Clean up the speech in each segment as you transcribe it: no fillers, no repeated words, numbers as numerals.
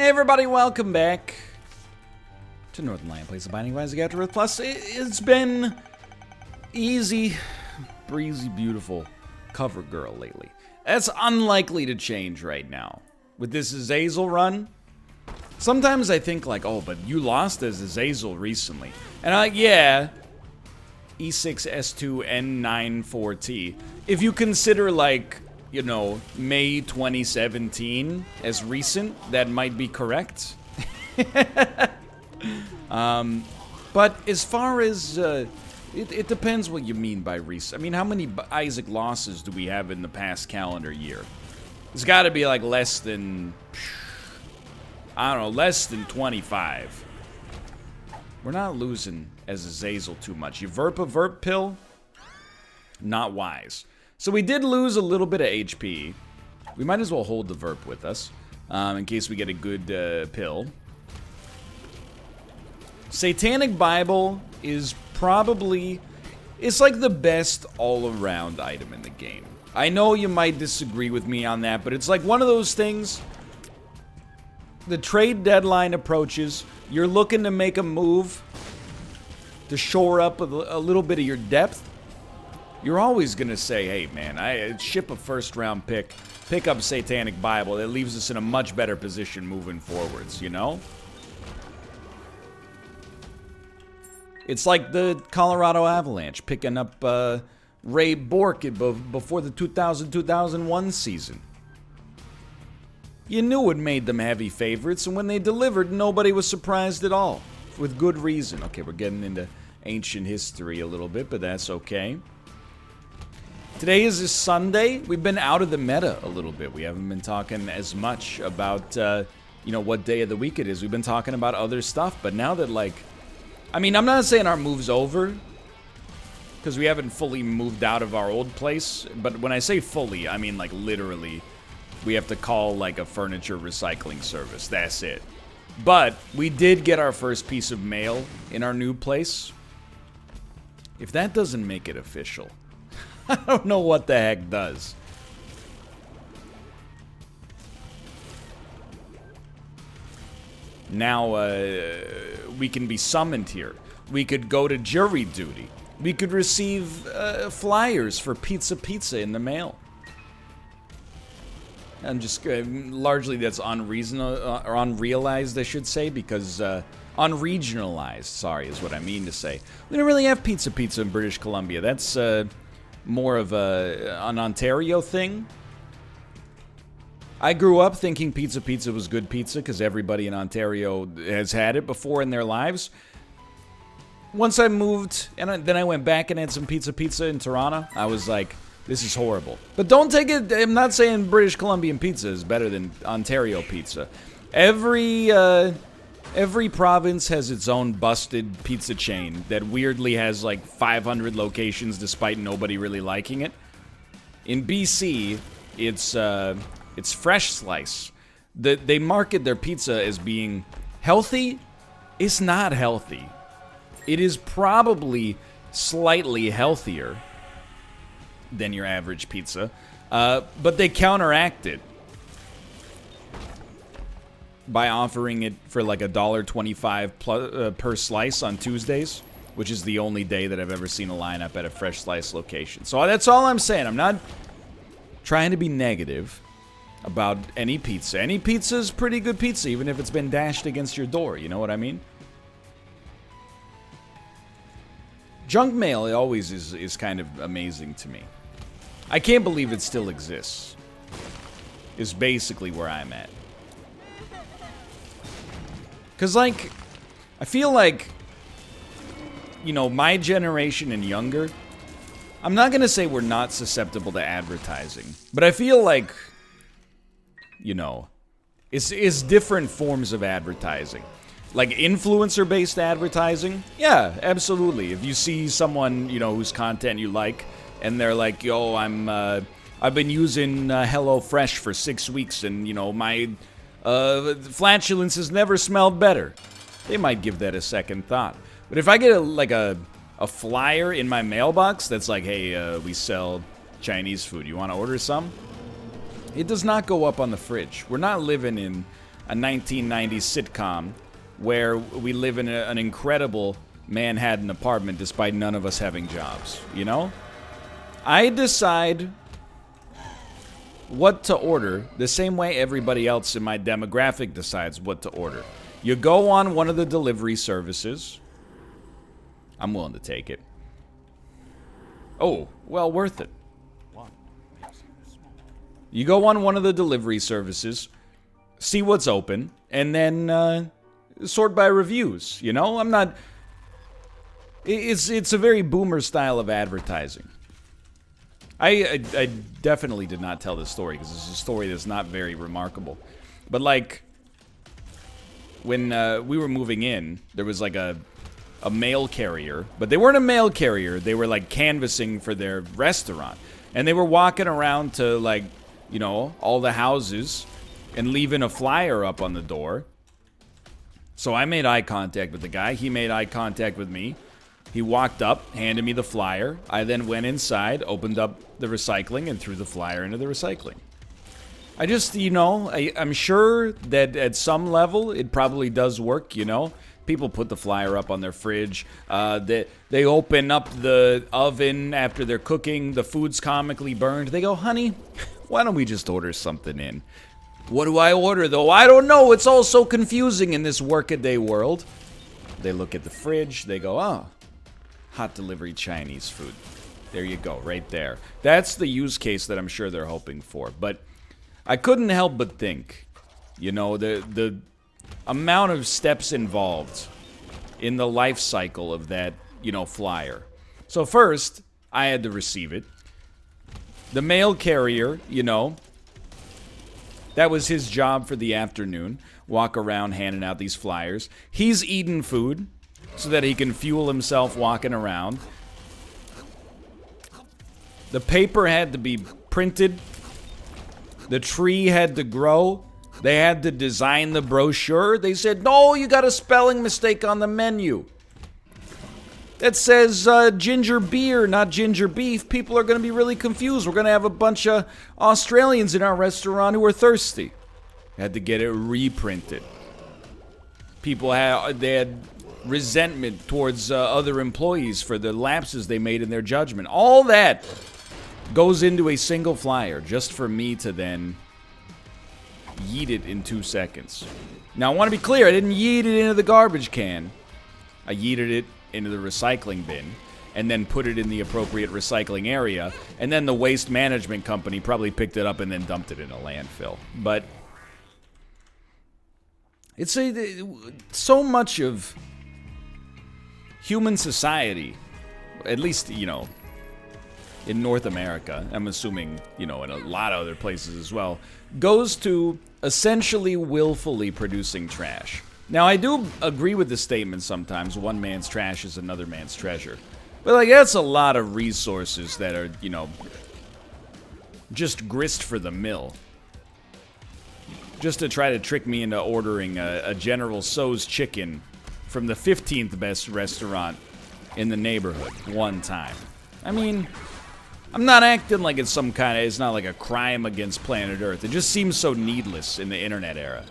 Hey everybody, welcome back to Northernlion Plays the Binding of Isaac Afterbirth Plus. It's been easy, breezy, beautiful cover girl lately. That's unlikely to change right now. With this Azazel run, sometimes I think like, oh, but you lost as Azazel recently. And I'm like, yeah, E6, S2, N9, 4T. If you consider like, you know, May 2017 as recent, that might be correct. But as far as, it depends what you mean by recent. I mean, how many Isaac losses do we have in the past calendar year? It's got to be like less than, I don't know, less than 25. We're not losing as Azazel too much. You verp a verp pill? Not wise. So we did lose a little bit of HP. We might as well hold the verp with us, in case we get a good pill. Satanic Bible is probably, it's like the best all-around item in the game. I know you might disagree with me on that, but it's like one of those things. The trade deadline approaches. You're looking to make a move to shore up a little bit of your depth. You're always going to say, hey, man, I ship a first-round pick up Satanic Bible. That leaves us in a much better position moving forwards, you know? It's like the Colorado Avalanche picking up Ray Bork before the 2000-2001 season. You knew it made them heavy favorites, and when they delivered, nobody was surprised at all. With good reason. Okay, we're getting into ancient history a little bit, but that's okay. Today is Sunday. We've been out of the meta a little bit. We haven't been talking as much about, you know, what day of the week it is. We've been talking about other stuff, but now that, like, I mean, I'm not saying our move's over, because we haven't fully moved out of our old place, but when I say fully, I mean, like, literally, we have to call, like, a furniture recycling service. That's it. But we did get our first piece of mail in our new place. If that doesn't make it official, I don't know what the heck does. Now, we can be summoned here. We could go to jury duty. We could receive flyers for pizza in the mail. I'm just, largely that's unreasonable, or unrealized, I should say, because, unregionalized, sorry, is what I mean to say. We don't really have pizza in British Columbia. That's, more of an Ontario thing. I grew up thinking pizza was good pizza because everybody in Ontario has had it before in their lives. Once I moved, and then I went back and had some pizza in Toronto, I was like, this is horrible. But don't take it, I'm not saying British Columbian pizza is better than Ontario pizza. Every province has its own busted pizza chain that weirdly has like 500 locations despite nobody really liking it. In BC, it's Fresh Slice. They market their pizza as being healthy. It's not healthy. It is probably slightly healthier than your average pizza, but they counteract it by offering it for like $1.25 per slice on Tuesdays, which is the only day that I've ever seen a lineup at a Fresh Slice location. So that's all I'm saying. I'm not trying to be negative about any pizza. Any pizza is pretty good pizza, even if it's been dashed against your door. You know what I mean? Junk mail always is kind of amazing to me. I can't believe it still exists, is basically where I'm at. Because, like, I feel like, you know, my generation and younger, I'm not going to say we're not susceptible to advertising, but I feel like, you know, it's different forms of advertising. Like, influencer-based advertising, yeah, absolutely. If you see someone, you know, whose content you like, and they're like, yo, I've been using HelloFresh for 6 weeks, and, you know, my flatulence has never smelled better. They might give that a second thought. But if I get a flyer in my mailbox that's like, hey, we sell Chinese food, you want to order some? It does not go up on the fridge. We're not living in a 1990s sitcom where we live in an incredible Manhattan apartment despite none of us having jobs, you know? I decide what to order the same way everybody else in my demographic decides what to order. You go on one of the delivery services. I'm willing to take it. Oh, well, worth it. You go on one of the delivery services, see what's open, and then sort by reviews, you know? I'm not... It's a very boomer style of advertising. I definitely did not tell this story because it's a story that's not very remarkable. But like, when we were moving in, there was like a mail carrier, but they weren't a mail carrier. They were like canvassing for their restaurant. And they were walking around to like, you know, all the houses and leaving a flyer up on the door. So I made eye contact with the guy. He made eye contact with me. He walked up, handed me the flyer. I then went inside, opened up the recycling, and threw the flyer into the recycling. I just, you know, I'm sure that at some level it probably does work, you know? People put the flyer up on their fridge. They open up the oven after they're cooking. The food's comically burned. They go, honey, why don't we just order something in? What do I order, though? I don't know. It's all so confusing in this workaday world. They look at the fridge. They go, oh. Hot delivery Chinese food. There you go, right there. That's the use case that I'm sure they're hoping for. But I couldn't help but think, you know, the amount of steps involved in the life cycle of that, you know, flyer. So first, I had to receive it. The mail carrier, you know, that was his job for the afternoon. Walk around handing out these flyers. He's eating food so that he can fuel himself walking around. The paper had to be printed. The tree had to grow. They had to design the brochure. They said, no, you got a spelling mistake on the menu. That says ginger beer, not ginger beef. People are going to be really confused. We're going to have a bunch of Australians in our restaurant who are thirsty. Had to get it reprinted. People had resentment towards other employees for the lapses they made in their judgment. All that goes into a single flyer just for me to then yeet it in 2 seconds. Now, I want to be clear. I didn't yeet it into the garbage can. I yeeted it into the recycling bin and then put it in the appropriate recycling area. And then the waste management company probably picked it up and then dumped it in a landfill. But it's so much of human society, at least, you know, in North America, I'm assuming, you know, in a lot of other places as well, goes to essentially willfully producing trash. Now, I do agree with the statement sometimes, one man's trash is another man's treasure. But, like, that's a lot of resources that are, you know, just grist for the mill. Just to try to trick me into ordering a General Tso's chicken from the 15th best restaurant in the neighborhood one time. I mean, I'm not acting like it's some kind of, it's not like a crime against planet Earth. It just seems so needless in the internet era.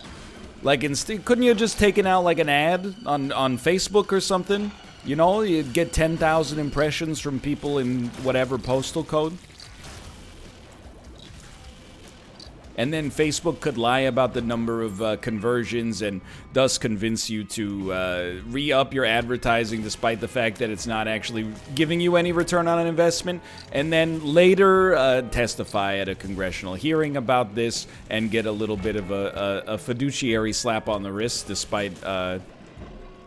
Like, couldn't you have just taken out like an ad on Facebook or something? You know, you'd get 10,000 impressions from people in whatever postal code. And then Facebook could lie about the number of conversions and thus convince you to re-up your advertising despite the fact that it's not actually giving you any return on an investment. And then later testify at a congressional hearing about this and get a little bit of a fiduciary slap on the wrist despite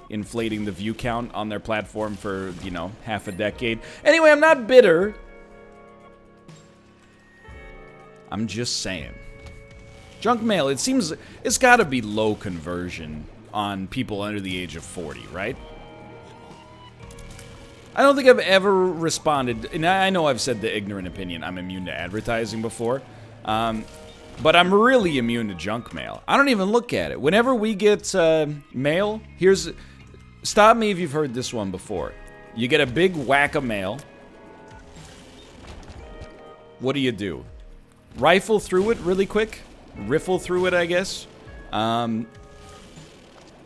inflating the view count on their platform for, you know, half a decade. Anyway, I'm not bitter. I'm just saying. Junk mail, it seems it's got to be low conversion on people under the age of 40, right? I don't think I've ever responded, and I know I've said the ignorant opinion, I'm immune to advertising before, but I'm really immune to junk mail. I don't even look at it. Whenever we get mail, stop me if you've heard this one before. You get a big whack of mail. What do? Rifle through it really quick? Riffle through it, I guess.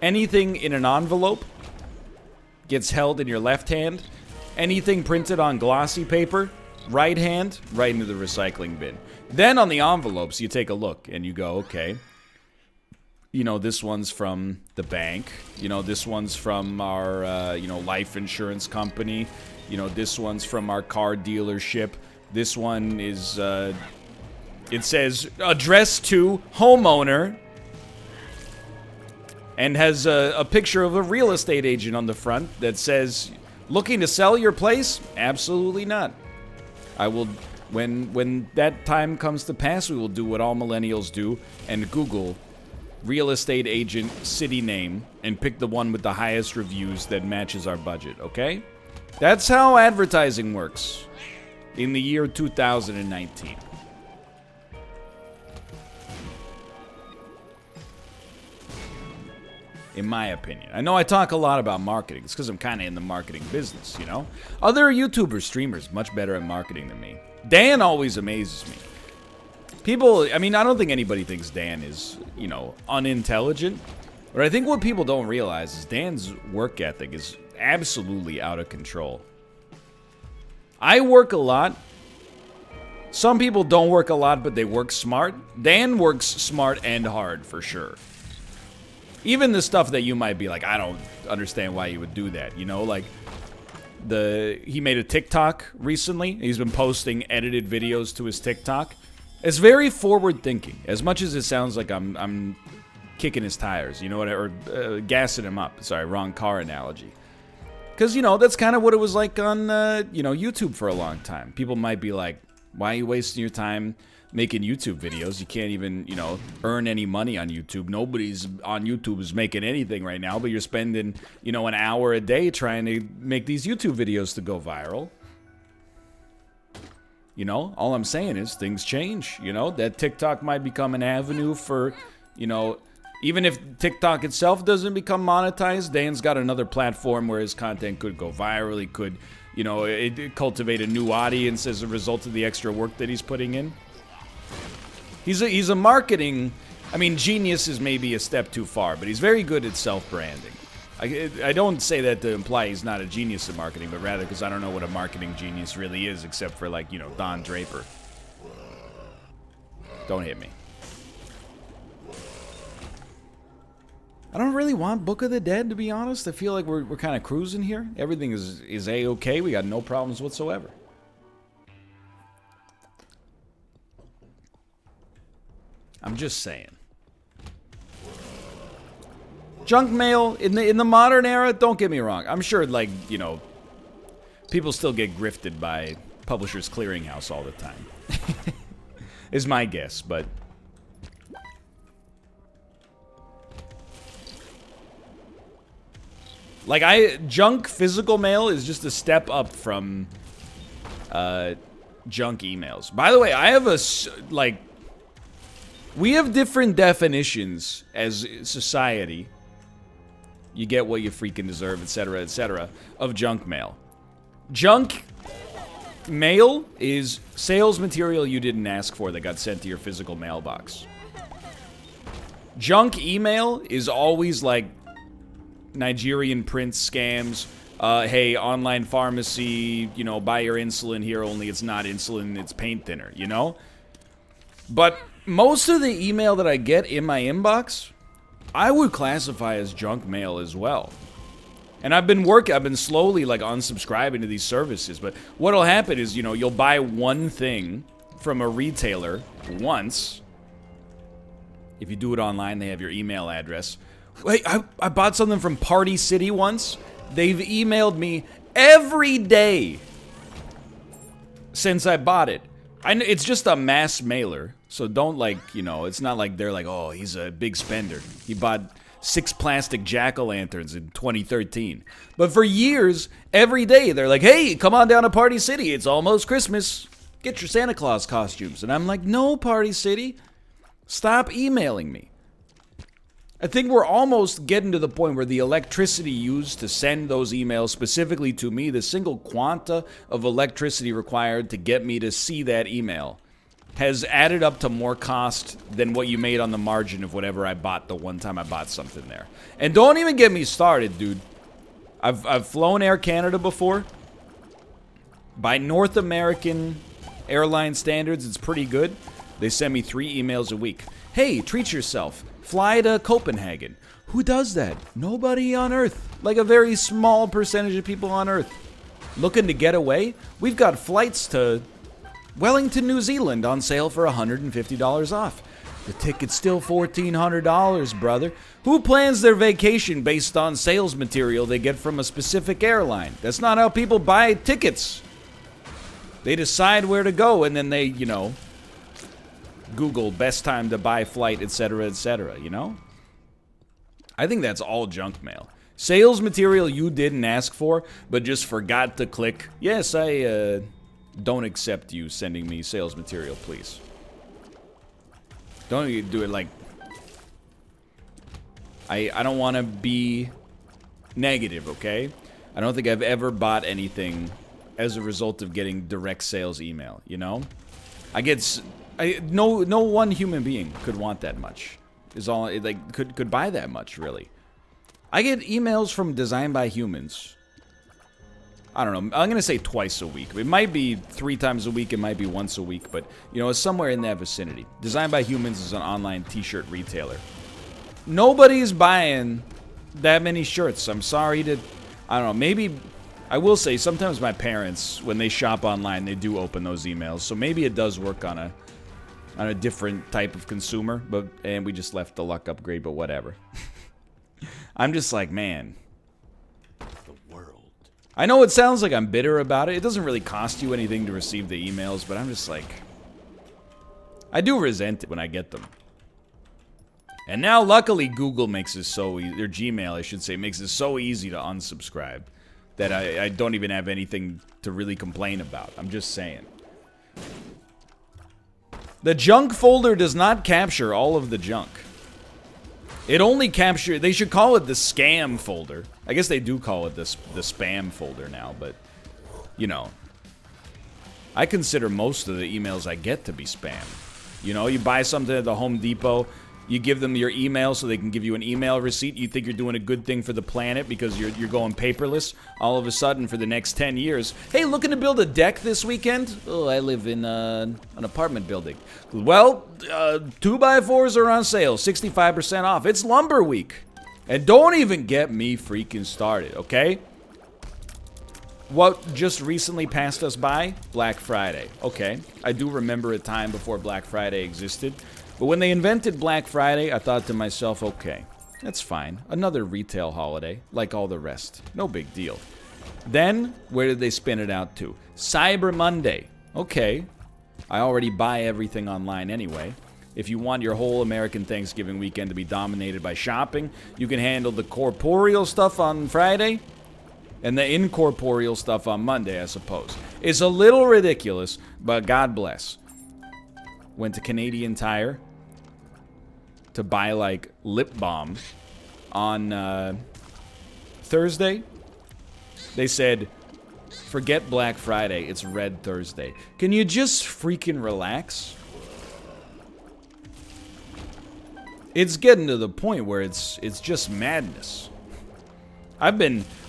Anything in an envelope gets held in your left hand. Anything printed on glossy paper, right hand, right into the recycling bin. Then on the envelopes, you take a look and you go, okay, you know, this one's from the bank. You know, this one's from our, you know, life insurance company. You know, this one's from our car dealership. This one is, it says, addressed to homeowner. And has a picture of a real estate agent on the front that says, looking to sell your place? Absolutely not. I will, when that time comes to pass, we will do what all millennials do and Google real estate agent city name and pick the one with the highest reviews that matches our budget, okay? That's how advertising works in the year 2019. In my opinion. I know I talk a lot about marketing. It's because I'm kind of in the marketing business, you know? Other YouTubers, streamers, much better at marketing than me. Dan always amazes me. People, I mean, I don't think anybody thinks Dan is, you know, unintelligent. But I think what people don't realize is Dan's work ethic is absolutely out of control. I work a lot. Some people don't work a lot, but they work smart. Dan works smart and hard, for sure. Even the stuff that you might be like, I don't understand why you would do that, you know? Like, he made a TikTok recently. He's been posting edited videos to his TikTok. It's very forward thinking. As much as it sounds like I'm kicking his tires, you know what? Or gassing him up. Sorry, wrong car analogy. Because, you know, that's kind of what it was like on, you know, YouTube for a long time. People might be like, why are you wasting your time making YouTube videos? You can't even, you know, earn any money on YouTube. Nobody's on YouTube is making anything right now, but you're spending, you know, an hour a day trying to make these YouTube videos to go viral. You know, all I'm saying is things change, you know, that TikTok might become an avenue for, you know, even if TikTok itself doesn't become monetized, Dan's got another platform where his content could go viral. He could, you know, cultivate a new audience as a result of the extra work that he's putting in. He's a marketing, I mean, genius is maybe a step too far, but he's very good at self-branding. I don't say that to imply he's not a genius at marketing, but rather because I don't know what a marketing genius really is, except for, like, you know, Don Draper. Don't hit me. I don't really want Book of the Dead, to be honest. I feel like we're kind of cruising here. Everything is A-okay. We got no problems whatsoever. I'm just saying. Junk mail in the modern era, don't get me wrong. I'm sure, like, you know, people still get grifted by Publishers Clearinghouse all the time. Is my guess, but like, junk physical mail is just a step up from junk emails. By the way, I have we have different definitions as society. You get what you freaking deserve, etc., of junk mail. Junk mail is sales material you didn't ask for that got sent to your physical mailbox. Junk email is always like Nigerian prince scams. Hey, online pharmacy, you know, buy your insulin here, only it's not insulin, it's paint thinner, you know? But most of the email that I get in my inbox, I would classify as junk mail as well. And I've been slowly, like, unsubscribing to these services, but what'll happen is, you know, you'll buy one thing from a retailer once. If you do it online, they have your email address. Wait, I bought something from Party City once. They've emailed me every day since I bought it. It's just a mass mailer, so don't, like, you know, it's not like they're like, oh, he's a big spender. He bought 6 plastic jack-o'-lanterns in 2013. But for years, every day, they're like, hey, come on down to Party City. It's almost Christmas. Get your Santa Claus costumes. And I'm like, no, Party City. Stop emailing me. I think we're almost getting to the point where the electricity used to send those emails specifically to me, the single quanta of electricity required to get me to see that email, has added up to more cost than what you made on the margin of whatever I bought the one time I bought something there. And don't even get me started, dude. I've flown Air Canada before. By North American airline standards, it's pretty good. They send me 3 emails a week. Hey, treat yourself. Fly to Copenhagen. Who does that? Nobody on Earth. Like a very small percentage of people on Earth. Looking to get away? We've got flights to Wellington, New Zealand on sale for $150 off. The ticket's still $1,400, brother. Who plans their vacation based on sales material they get from a specific airline? That's not how people buy tickets. They decide where to go and then they, you know, Google best time to buy flight, etc., you know? I think that's all junk mail. Sales material you didn't ask for, but just forgot to click, yes, I don't accept you sending me sales material, please. Don't do it like... I don't want to be negative, okay? I don't think I've ever bought anything as a result of getting direct sales email, you know? No one human being could want that much. Is all like could buy that much, really. I get emails from Design by Humans. I don't know. I'm gonna say twice a week. It might be 3 times a week. It might be once a week. But you know, it's somewhere in that vicinity. Design by Humans is an online T-shirt retailer. Nobody's buying that many shirts. I'm sorry to. I don't know. Maybe I will say sometimes my parents, when they shop online, they do open those emails. So maybe it does work on a different type of consumer. And we just left the luck upgrade. But whatever. I'm just like, man. I know it sounds like I'm bitter about it. It doesn't really cost you anything to receive the emails, but I'm just like... I do resent it when I get them. And now, luckily, Google makes it so easy, or Gmail, I should say, makes it so easy to unsubscribe that I don't even have anything to really complain about. I'm just saying. The junk folder does not capture all of the junk. It only captures... They should call it the scam folder. I guess they do call it the spam folder now, but... You know. I consider most of the emails I get to be spam. You know, you buy something at the Home Depot, you give them your email so they can give you an email receipt. You think you're doing a good thing for the planet because you're going paperless. All of a sudden, for the next 10 years, hey, looking to build a deck this weekend? Oh, I live in an apartment building. Well, 2x4s are on sale, 65% off. It's lumber week. And don't even get me freaking started, okay? What just recently passed us by? Black Friday. Okay, I do remember a time before Black Friday existed. But when they invented Black Friday, I thought to myself, okay, that's fine. Another retail holiday, like all the rest. No big deal. Then, where did they spin it out to? Cyber Monday. Okay, I already buy everything online anyway. If you want your whole American Thanksgiving weekend to be dominated by shopping, you can handle the corporeal stuff on Friday and the incorporeal stuff on Monday, I suppose. It's a little ridiculous, but God bless. Went to Canadian Tire to buy, like, lip balm on Thursday. They said, forget Black Friday, it's Red Thursday. Can you just freaking relax? It's getting to the point where it's just madness.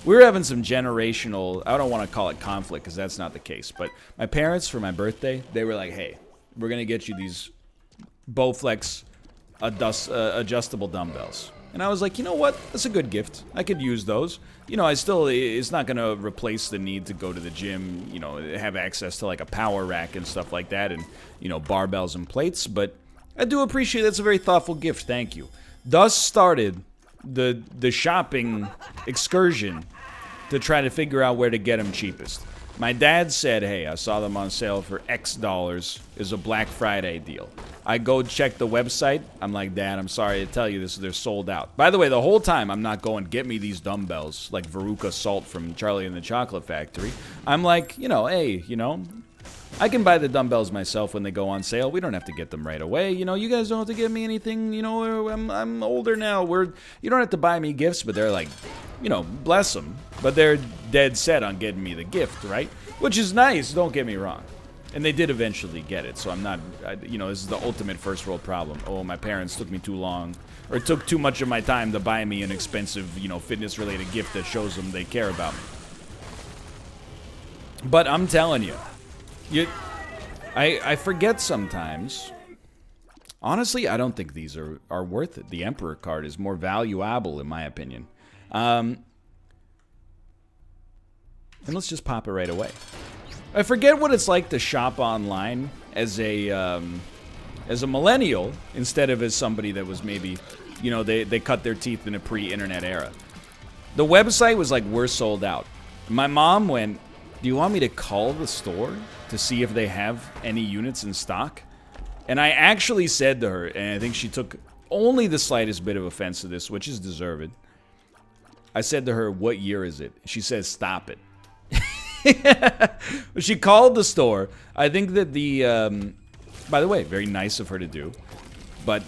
We're having some generational, I don't want to call it conflict because that's not the case, but my parents, for my birthday, they were like, hey, we're going to get you these Bowflex adjustable dumbbells. And I was like, you know what? That's a good gift. I could use those. You know, it's not going to replace the need to go to the gym, you know, have access to like a power rack and stuff like that and, you know, barbells and plates. But I do appreciate that's a very thoughtful gift. Thank you. Thus started the shopping excursion to try to figure out where to get them cheapest. My dad said, hey, I saw them on sale for X dollars. Is a Black Friday deal. I go check the website. I'm like, Dad, I'm sorry to tell you this, they're sold out. By the way, the whole time I'm not going, get me these dumbbells, like Veruca Salt from Charlie and the Chocolate Factory. I'm like, you know, hey, you know, I can buy the dumbbells myself when they go on sale. We don't have to get them right away. You know, you guys don't have to give me anything. You know, I'm older now. You don't have to buy me gifts, but they're like, you know, bless them. But they're dead set on getting me the gift, right? Which is nice, don't get me wrong. And they did eventually get it, so I'm not, you know, this is the ultimate first world problem. Oh, my parents took me too long, or took too much of my time to buy me an expensive, you know, fitness-related gift that shows them they care about me. But I'm telling you, I forget sometimes. Honestly, I don't think these are worth it. The Emperor card is more valuable, in my opinion. And let's just pop it right away. I forget what it's like to shop online as a millennial instead of as somebody that was maybe, you know, they cut their teeth in a pre-internet era. The website was like, we're sold out. My mom went, do you want me to call the store to see if they have any units in stock? And I actually said to her, and I think she took only the slightest bit of offense to this, which is deserved. I said to her, what year is it? She says, stop it. She called the store. I think that the, by the way, very nice of her to do, but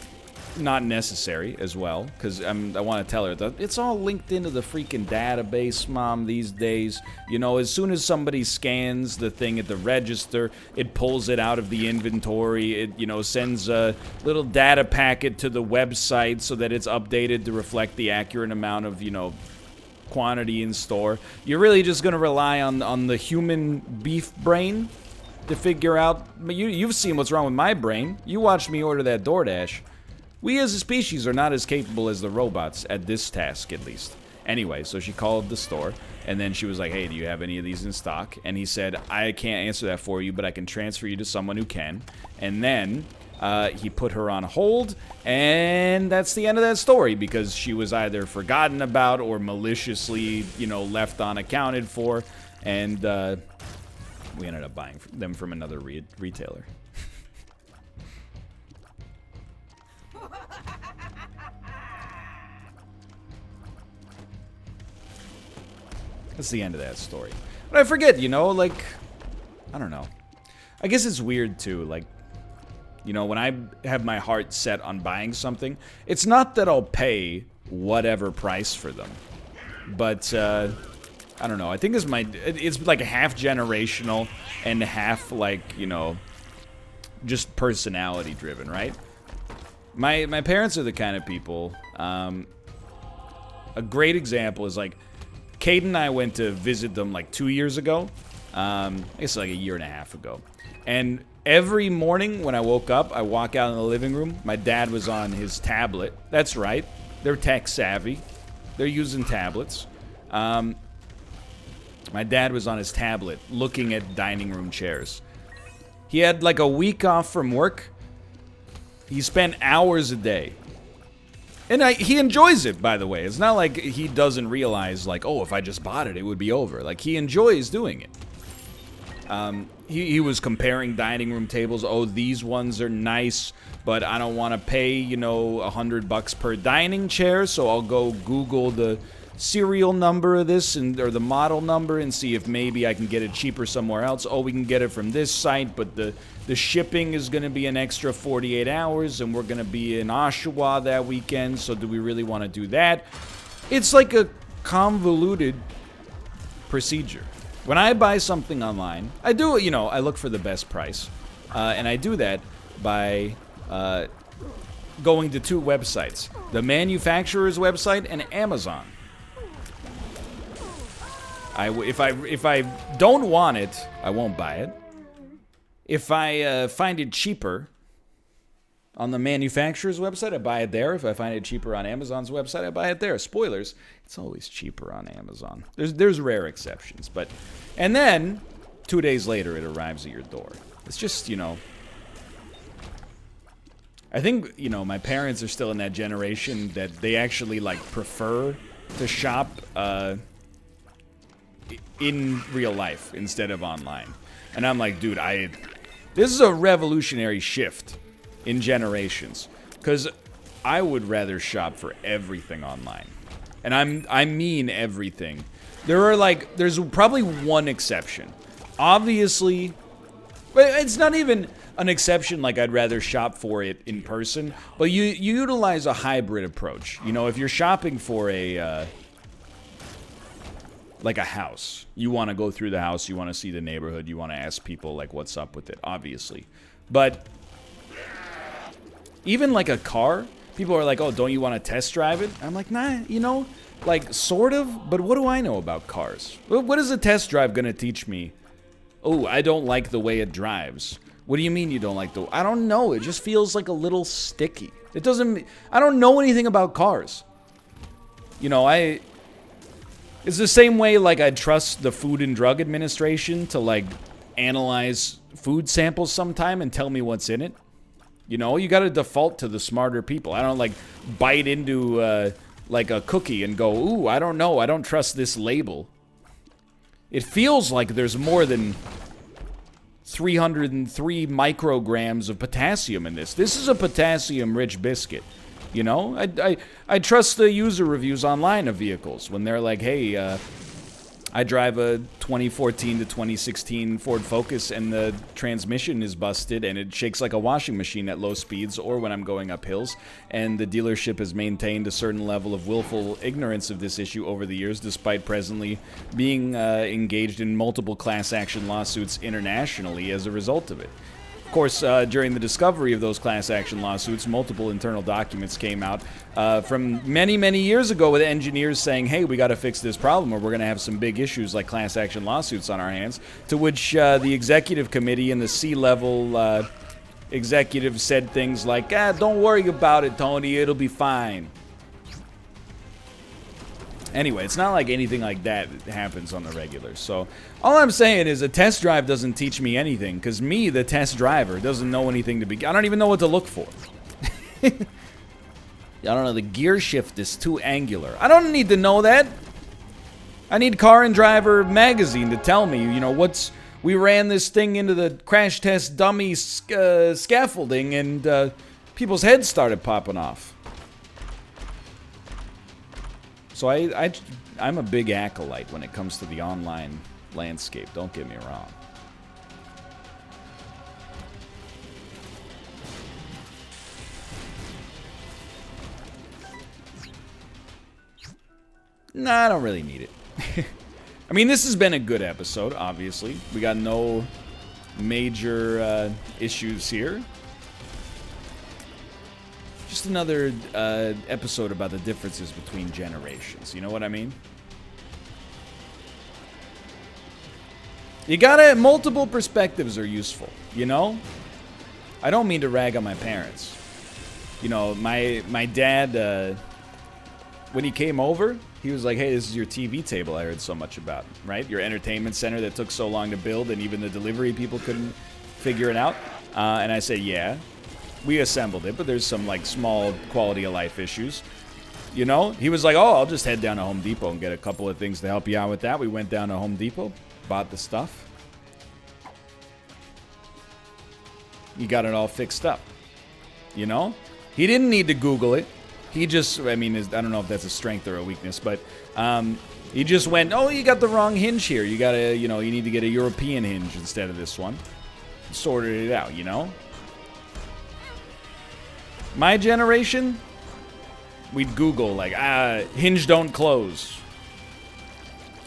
not necessary as well, because I want to tell her that it's all linked into the freaking database, Mom, these days. You know, as soon as somebody scans the thing at the register, it pulls it out of the inventory. It, you know, sends a little data packet to the website so that it's updated to reflect the accurate amount of, you know, quantity in store. You're really just going to rely on the human beef brain to figure out. You've seen what's wrong with my brain. You watched me order that DoorDash. We as a species are not as capable as the robots at this task, at least. Anyway, so she called the store, and then she was like, hey, do you have any of these in stock? And he said, I can't answer that for you, but I can transfer you to someone who can. And then he put her on hold, and that's the end of that story, because she was either forgotten about or maliciously, you know, left unaccounted for, and we ended up buying them from another retailer. That's the end of that story. But I forget, you know, like, I don't know. I guess it's weird, too, like, you know, when I have my heart set on buying something, it's not that I'll pay whatever price for them. But, I don't know, I think it's like half generational and half, like, you know, just personality driven, right? My parents are the kind of people, a great example is, like, Kate and I went to visit them like 2 years ago. I guess like a year and a half ago. And every morning when I woke up, I walk out in the living room. My dad was on his tablet. That's right. They're tech savvy. They're using tablets. My dad was on his tablet looking at dining room chairs. He had like a week off from work. He spent hours a day. And he enjoys it, by the way. It's not like he doesn't realize, like, oh, if I just bought it, it would be over. Like, he enjoys doing it. He was comparing dining room tables. Oh, these ones are nice, but I don't want to pay, you know, $100 per dining chair, so I'll go Google the serial number of this or the model number and see if maybe I can get it cheaper somewhere else. Oh, we can get it from this site, but the shipping is going to be an extra 48 hours, and we're going to be in Oshawa that weekend, so do we really want to do that? It's like a convoluted procedure. When I buy something online, I do, you know, I look for the best price, and I do that by going to two websites, the manufacturer's website and Amazon. If I don't want it, I won't buy it. If I find it cheaper on the manufacturer's website, I buy it there. If I find it cheaper on Amazon's website, I buy it there. Spoilers, it's always cheaper on Amazon. There's rare exceptions, but... And then, 2 days later, it arrives at your door. It's just, you know... I think, you know, my parents are still in that generation that they actually, like, prefer to shop, in real life instead of online. And I'm like, dude, this is a revolutionary shift in generations, because I would rather shop for everything online. And I mean everything. There's probably one exception. Obviously, but it's not even an exception like I'd rather shop for it in person, but you utilize a hybrid approach. You know, if you're shopping for a like a house. You want to go through the house, you want to see the neighborhood, you want to ask people like what's up with it, obviously. But even like a car, people are like, oh, don't you want to test drive it? I'm like, nah, you know, like sort of, but what do I know about cars? What is a test drive gonna teach me? Oh, I don't like the way it drives. What do you mean you don't like the... I don't know, it just feels like a little sticky. It doesn't... I don't know anything about cars. You know, it's the same way, like, I trust the Food and Drug Administration to, like, analyze food samples sometime and tell me what's in it. You know, you gotta default to the smarter people. I don't, like, bite into, like, a cookie and go, ooh, I don't know, I don't trust this label. It feels like there's more than 303 micrograms of potassium in this. This is a potassium-rich biscuit. You know, I trust the user reviews online of vehicles when they're like, hey, I drive a 2014 to 2016 Ford Focus and the transmission is busted and it shakes like a washing machine at low speeds or when I'm going up hills, and the dealership has maintained a certain level of willful ignorance of this issue over the years despite presently being engaged in multiple class action lawsuits internationally as a result of it. Of course, during the discovery of those class action lawsuits, multiple internal documents came out from many, many years ago with engineers saying, hey, we got to fix this problem or we're going to have some big issues like class action lawsuits on our hands, to which the executive committee and the C-level executives said things like, don't worry about it, Tony, it'll be fine. Anyway, it's not like anything like that happens on the regular. So all I'm saying is a test drive doesn't teach me anything, because me, the test driver, doesn't know anything to be... I don't even know what to look for. I don't know, the gear shift is too angular. I don't need to know that. I need Car and Driver magazine to tell me, you know, what's... We ran this thing into the crash test dummy scaffolding and people's heads started popping off. So I'm a big acolyte when it comes to the online landscape, don't get me wrong. Nah, I don't really need it. I mean, this has been a good episode, obviously. We got no major issues here. Just another episode about the differences between generations. You know what I mean? You gotta... Multiple perspectives are useful, you know? I don't mean to rag on my parents. You know, my dad, when he came over, he was like, hey, this is your TV table I heard so much about, right? Your entertainment center that took so long to build and even the delivery people couldn't figure it out. And I said, yeah. We assembled it, but there's some, like, small quality of life issues. You know? He was like, oh, I'll just head down to Home Depot and get a couple of things to help you out with that. We went down to Home Depot, bought the stuff. You got it all fixed up. You know? He didn't need to Google it. He just, I mean, I don't know if that's a strength or a weakness, but he just went, oh, you got the wrong hinge here. You gotta, you know, you need to get a European hinge instead of this one. Sorted it out, you know? My generation, we'd Google, like, hinge don't close.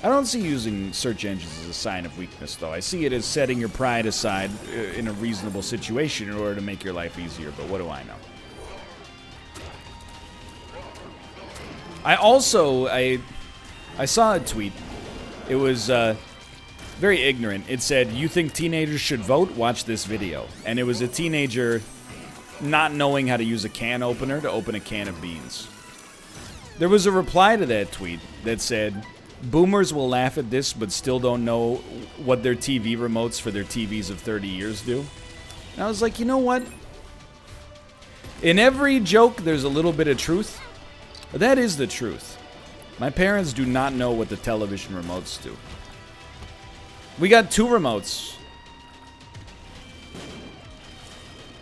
I don't see using search engines as a sign of weakness, though. I see it as setting your pride aside in a reasonable situation in order to make your life easier, but what do I know? I also, I saw a tweet. It was very ignorant. It said, you think teenagers should vote? Watch this video. And it was a teenager not knowing how to use a can opener to open a can of beans. There was a reply to that tweet that said, boomers will laugh at this but still don't know what their TV remotes for their TVs of 30 years do. And I was like, you know what? In every joke, there's a little bit of truth. That is the truth. My parents do not know what the television remotes do. We got two remotes.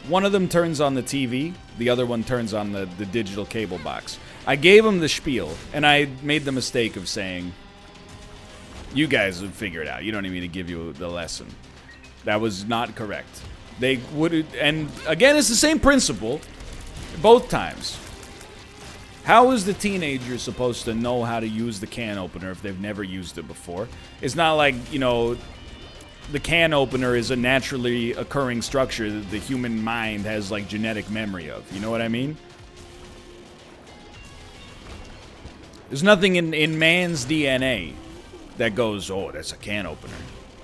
One of them turns on the TV, the other one turns on the digital cable box. I gave them the spiel, and I made the mistake of saying, you guys would figure it out. You don't need me to give you the lesson. That was not correct. They would, and again, it's the same principle both times. How is the teenager supposed to know how to use the can opener if they've never used it before? It's not like, you know, the can opener is a naturally occurring structure that the human mind has, like, genetic memory of. You know what I mean? There's nothing in man's DNA that goes, oh, that's a can opener.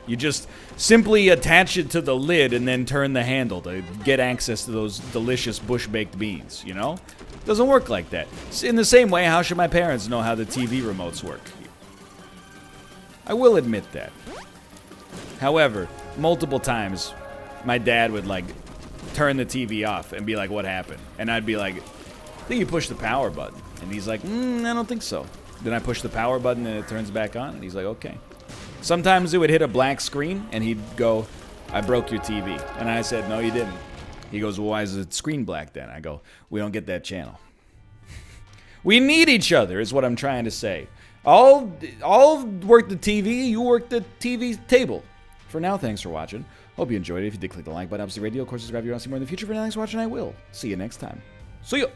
You just simply attach it to the lid and then turn the handle to get access to those delicious bush-baked beans, you know? Doesn't work like that. In the same way, how should my parents know how the TV remotes work? I will admit that. However, multiple times, my dad would, like, turn the TV off and be like, what happened? And I'd be like, I think you pushed the power button. And he's like, I don't think so. Then I push the power button and it turns back on, and he's like, okay. Sometimes it would hit a black screen, and he'd go, I broke your TV. And I said, no, you didn't. He goes, well, why is the screen black then? I go, we don't get that channel. We need each other, is what I'm trying to say. I'll work the TV, you work the TV table. For now, thanks for watching. Hope you enjoyed it. If you did, click the like button. Obviously, radio, of course, subscribe if you want to see more in the future. For now, thanks for watching. I will see you next time. See ya!